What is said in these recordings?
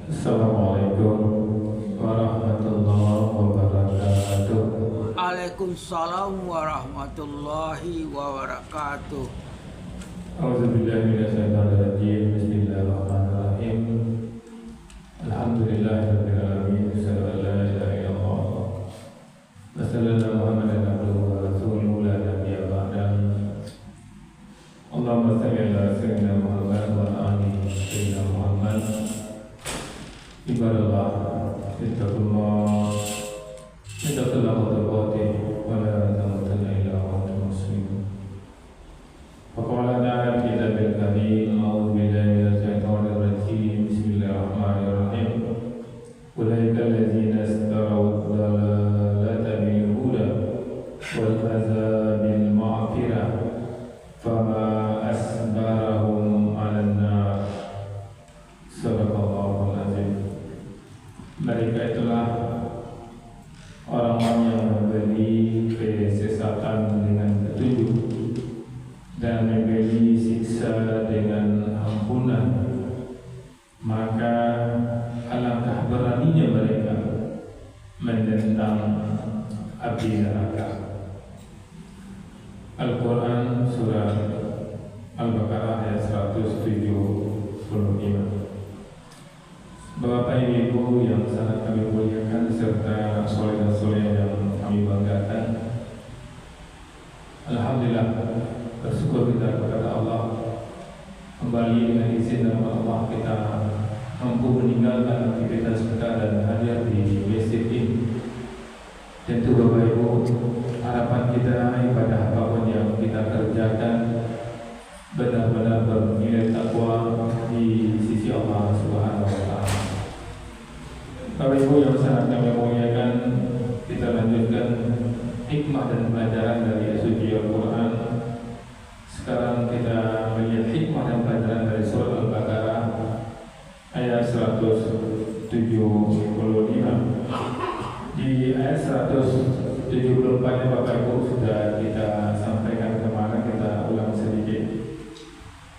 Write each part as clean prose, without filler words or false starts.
Assalamualaikum warahmatullahi wabarakatuh. Waalaikumsalam warahmatullahi wabarakatuh. A'udzubillahi minasyaitonirrajim. Bismillahirrahmanirrahim. Alhamdulillahirabbil alamin. Asyhadu an la ilaha illallah wa sallallahu ala Muhammadin abduhu wa rasuluhu la nabiyya ba'dahu. Allahumma shalli ala sayyidina Muhammad wa ala ali sayyidina Muhammad. Ibadallah, ittaqullah, ittaqullah wa la tamutunna illa wa antum muslimun. Faqala ta'ala fi kitabil karim, a'udzu billahi minasy syaithanir rajim. Bismillahirrahmanirrahim. Ulaika allazina istarau ad-dalalata bil huda wal azabil maghfirah fama asbarahum 'alan nar. Sadaqallahul azim. Mereka itulah orang-orang yang memberi kesesatan dengan petunjuk dan memberi siksa dengan ampunan. Maka alangkah beraninya mereka menentang api neraka. Al-Quran surah Al-Baqarah ayat 175. Bapak Ibu yang sangat kami muliakan serta soleh dan soleh yang kami banggakan, alhamdulillah, bersyukur kita kepada Allah. Kembali dengan izin nama Allah kita mampu meninggalkan aktivitas kita dan hadir di masjid ini. Tentu Bapak Ibu, harapan kita ibadah apapun yang kita kerjakan benar-benar bernilai takwa di sisi Allah Subhanahu wa Ta'ala. Bapak Ibu yang sangat kami muliakan, kita lanjutkan hikmah dan pelajaran dari suci Al-Quran. Sekarang kita melihat hikmah dan pelajaran dari surah Al-Baqarah ayat 175. Di ayat 174 Bapak Ibu sudah kita sampaikan kemarin, kita ulang sedikit,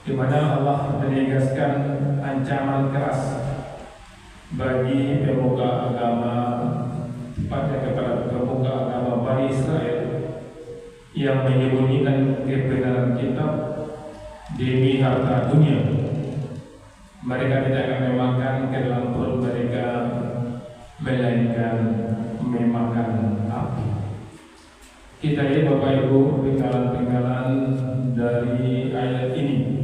di mana Allah menegaskan ancaman keras bagi pemuka agama, tepatnya kepada pemuka agama Bani Israel yang menyembunyikan kebenaran kitab demi harta dunia. Mereka tidak akan memakan ke dalam perut mereka, melainkan memakan api. Kita lihat Bapak Ibu penggalan-penggalan dari ayat ini.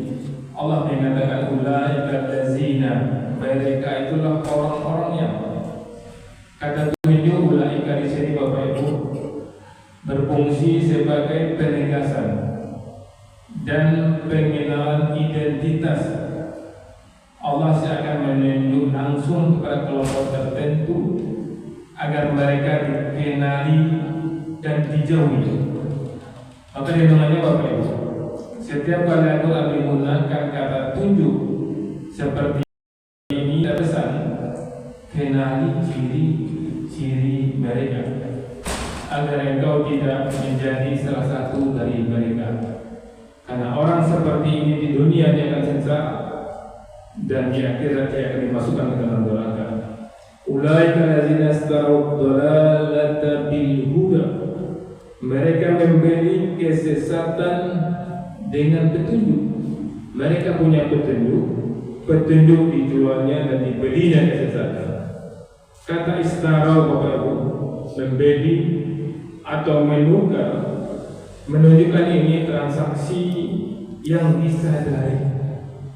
Allah mengatakan ulaika allazina, mereka itulah orang-orang yang, kata tunjuk ulaika di sini Bapak Ibu berfungsi sebagai penegasan dan pengenalan identitas. Allah akan menunjuk langsung kepada kelompok tertentu agar mereka dikenali dan dijauhi. Maka dengan Bapak Ibu, setiap kali Al-Quran menggunakan kata tunjuk seperti ini, pesan kenali ciri-ciri mereka agar engkau tidak menjadi salah satu dari mereka. Karena orang seperti ini di dunia dia akan sengsara dan di akhirat dia akan dimasukkan ke dalam neraka. Ulaika allazina istarau ad-dalalata bil huda. Mereka membeli kesesatan dengan petunjuk. Mereka punya petunjuk dijualnya dan dibelinya kesesatan. Kata istarau Bapak Ibu, membeli atau menukar, menunjukkan ini transaksi yang disadari,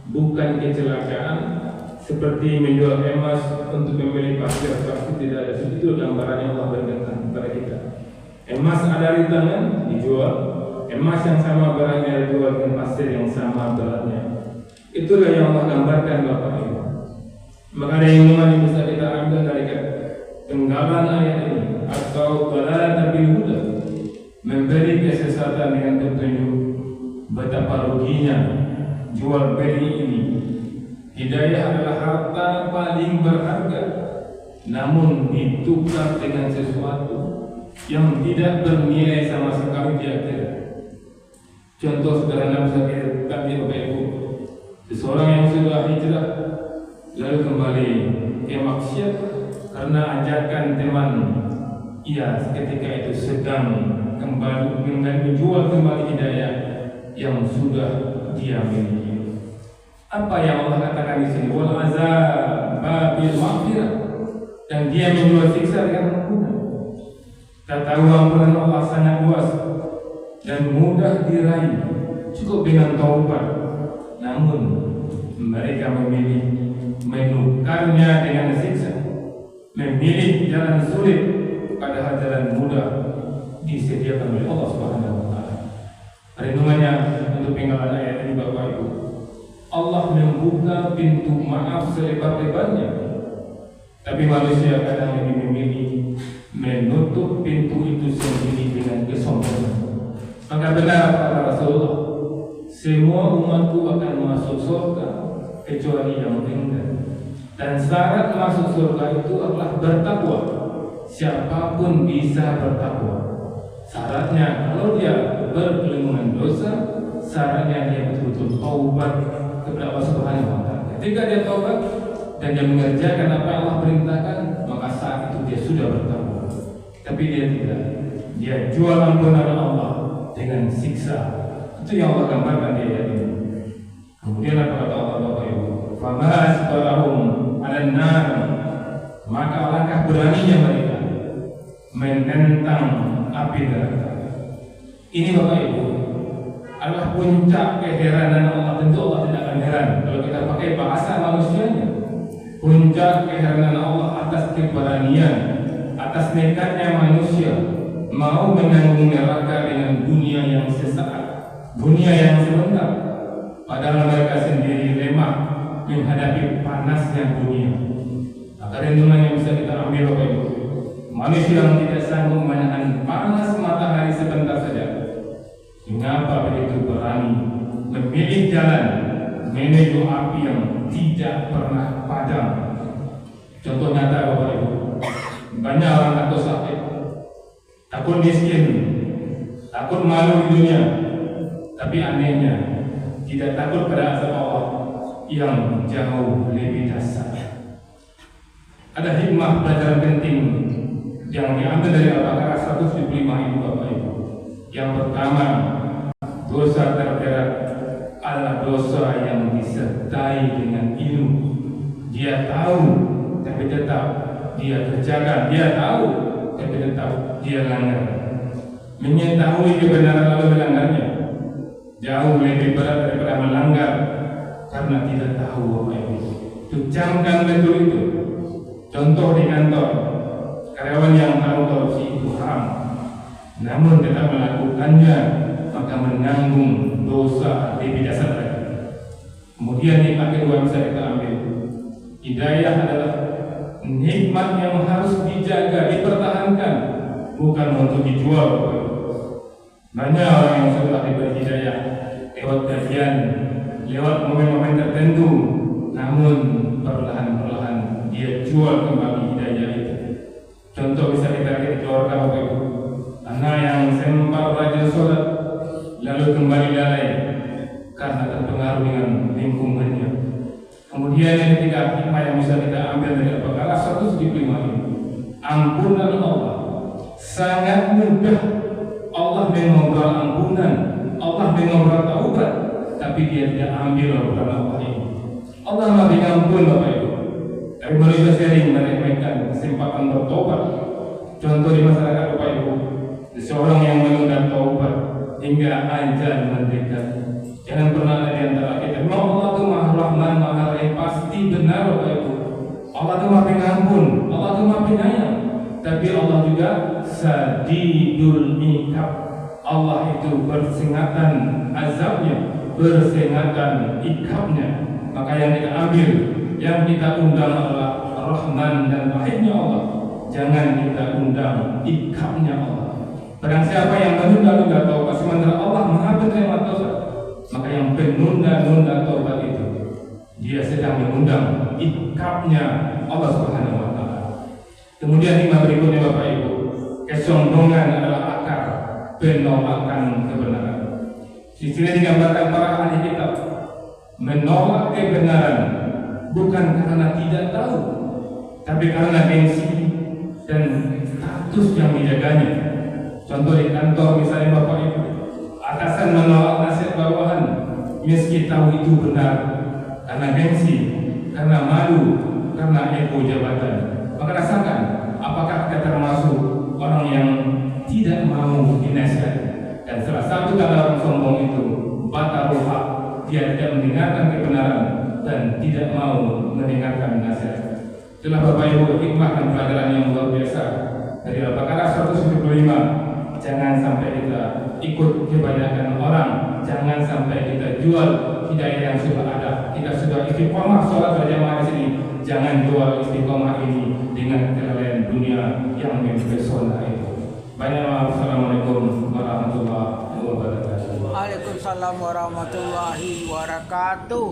bukan kecelakaan seperti menjual emas untuk membeli pasir. Pasti tidak ada, itu gambaran yang Allah berikan kepada kita. Emas ada di tangan, dijual. Emas yang sama beratnya dijual dengan pasir yang sama beratnya. Itulah yang Allah gambarkan Bapak Ibu. Maka ada yang bisa kita ambil dari penggalan ayat ini, atau dalalata bil huda, memberi kesesatan dengan petunjuk. Betapa ruginya jual beli ini. Hidayah adalah harta paling berharga, namun ditukar dengan sesuatu yang tidak bernilai sama sekali di akhirat. Contoh sederhana bisa kita ambil Bapak Ibu. Seseorang yang sudah hijrah lalu kembali berbuat maksiat karena ajakan teman ia ketika itu sedang kembali menjual kembali hidayah yang sudah dia miliki. Apa yang Allah katakan di sini? Wal azab bil maghfirah, dan dia menjual siksa dengan ampunan. Kita tahu ampunan Allah sangat luas dan mudah diraih, cukup dengan taubat. Namun mereka memilih menukarnya dengan siksa, memilih jalan sulit padahal jalan mudah disediakan oleh Allah Subhanahu wa taala. Renungannya untuk penggalan ayat ini Bapak Ibu, Allah membuka pintu maaf selebar-lebarnya, tapi manusia kadang lebih memilih menutup pintu itu sendiri dengan kesombongan. Maka benar kata Rasulullah, semua umatku akan masuk surga kecuali yang tinggal, dan syarat masuk surga itu adalah bertakwa. Siapapun bisa bertakwa. Syaratnya kalau dia bergelumang dosa, syaratnya dia betul-betul taubat kepada Allah Subhanahu wa taala. Ketika dia taubat dan dia mengerjakan apa yang Allah perintahkan, maka saat itu dia sudah bertakwa. Tapi dia tidak. Dia jual ampunan Allah dengan siksa. Itu yang Allah gambarkan di ayat ini. Kemudian apa kata Allah Bapak Ibu? Fama asbarahum 'alan nar, maka alangkah beraninya mereka menentang api neraka. Ini Bapak Ibu adalah puncak keheranan Allah. Tentu Allah tidak akan heran kalau kita pakai bahasa manusianya. Puncak keheranan Allah atas keberanian, atas nekatnya manusia mau menanggung neraka dengan dunia yang sesaat, dunia yang sebentar, padahal mereka sendiri lemah menghadapi panasnya dunia. Maka renungan yang bisa kita ambil Bapak Ibu, manusia yang tidak sanggup menahan panas matahari sebentar saja, mengapa begitu berani memilih jalan menuju api yang tidak pernah padam? Contoh nyata Bapak Ibu, banyak orang takut sakit, takut miskin, takut malu di dunia, tapi anehnya tidak takut pada azab Allah yang jauh lebih dahsyat. Ada hikmah pelajaran penting yang diambil dari Al-Baqarah 175 ini Bapak Ibu. Yang pertama, dosa terberat adalah dosa yang disertai dengan ilmu. Dia tahu tapi tetap dia kerjakan, dia tahu tapi tetap dia langgar. Mengetahui kebenaran lalu melanggarnya jauh lebih berat daripada melanggar karena tidak tahu Bapak Ibu. Camkan betul itu. Contoh di kantor, karyawan yang tahu korupsi itu haram, namun tetap melakukannya, maka menanggung dosa lebih dasar lagi. Kemudian nikmat kedua bisa kita ambil. Hidayah adalah nikmat yang harus dijaga, dipertahankan, bukan untuk dijual. Banyak orang yang sudah diberi hidayah lewat kajian, lewat momen-momen tertentu, namun perlahan-perlahan dia jual kembali hidayah itu. Contoh bisa kita lihat di keluarga Bapak Ibu, anak yang sempat rajin sholat lalu kembali lalai karena terpengaruh dengan lingkungannya. Kemudian yang ketiga, hikmah yang bisa kita ambil dari Al-Baqarah 175 ini, ampunan Allah sangat mudah. Allah mengobrol ampunan, Allah mengobrol taubat, tapi dia tidak ambil ampunan Allah ini. Allah lebih ampun Bapak Ibu, tapi manusia sering meremehkan kesempatan bertobat. Contoh di masyarakat Bapak Ibu, seseorang yang menunda taubat hingga ajal mendekat. Jangan pernah ada di antara kita, memang Allah itu Maha Rahman, Maha Rahim, pasti benar Bapak Ibu. Allah itu Maha Pengampun, Allah itu Maha Penyayang, tapi Allah juga Sadidul Iqab. Allah itu bersengatan azabnya, bersengatan ikabnya. Maka yang kita ambil, yang kita undang adalah Rahman dan Rahimnya Allah. Jangan kita undang ikabnya Allah. Barang siapa yang menunda-nunda taubat sementara Allah Maha Penerima dosa, maka yang penunda-nunda taubat itu dia sedang mengundang ikabnya Allah Subhanahu wa taala. Kemudian hikmah berikutnya Bapak Ibu, kesombongan adalah akar penolakan kebenaran. Di sini digambarkan para ahli kitab menolak kebenaran bukan karena tidak tahu, tapi karena gengsi dan status yang dijaganya. Contoh di kantor misalnya Bapak Ibu, atasan menolak nasihat bawahan meski tahu itu benar, karena gengsi, karena malu, karena ego jabatan. Maka rasakan, apakah kita termasuk orang yang tidak mau dinasihati? Dan salah satu tanda orang sombong itu batarul haq, dia tidak mendengarkan kebenaran dan tidak mau mendengarkan nasihat. Itulah Bapak Ibu hikmah dan pelajaran yang luar biasa dari Al-Baqarah 175. Jangan sampai kita ikut kebanyakan orang, jangan sampai kita jual hidayah yang sudah ada. Kita sudah istiqomah sholat berjamaah di sini, jangan jual istiqomah ini dengan kelalaian dunia yang mempesona itu. Banyak maaf. Assalamualaikum warahmatullahi wabarakatuh. Waalaikumsalam warahmatullahi wabarakatuh.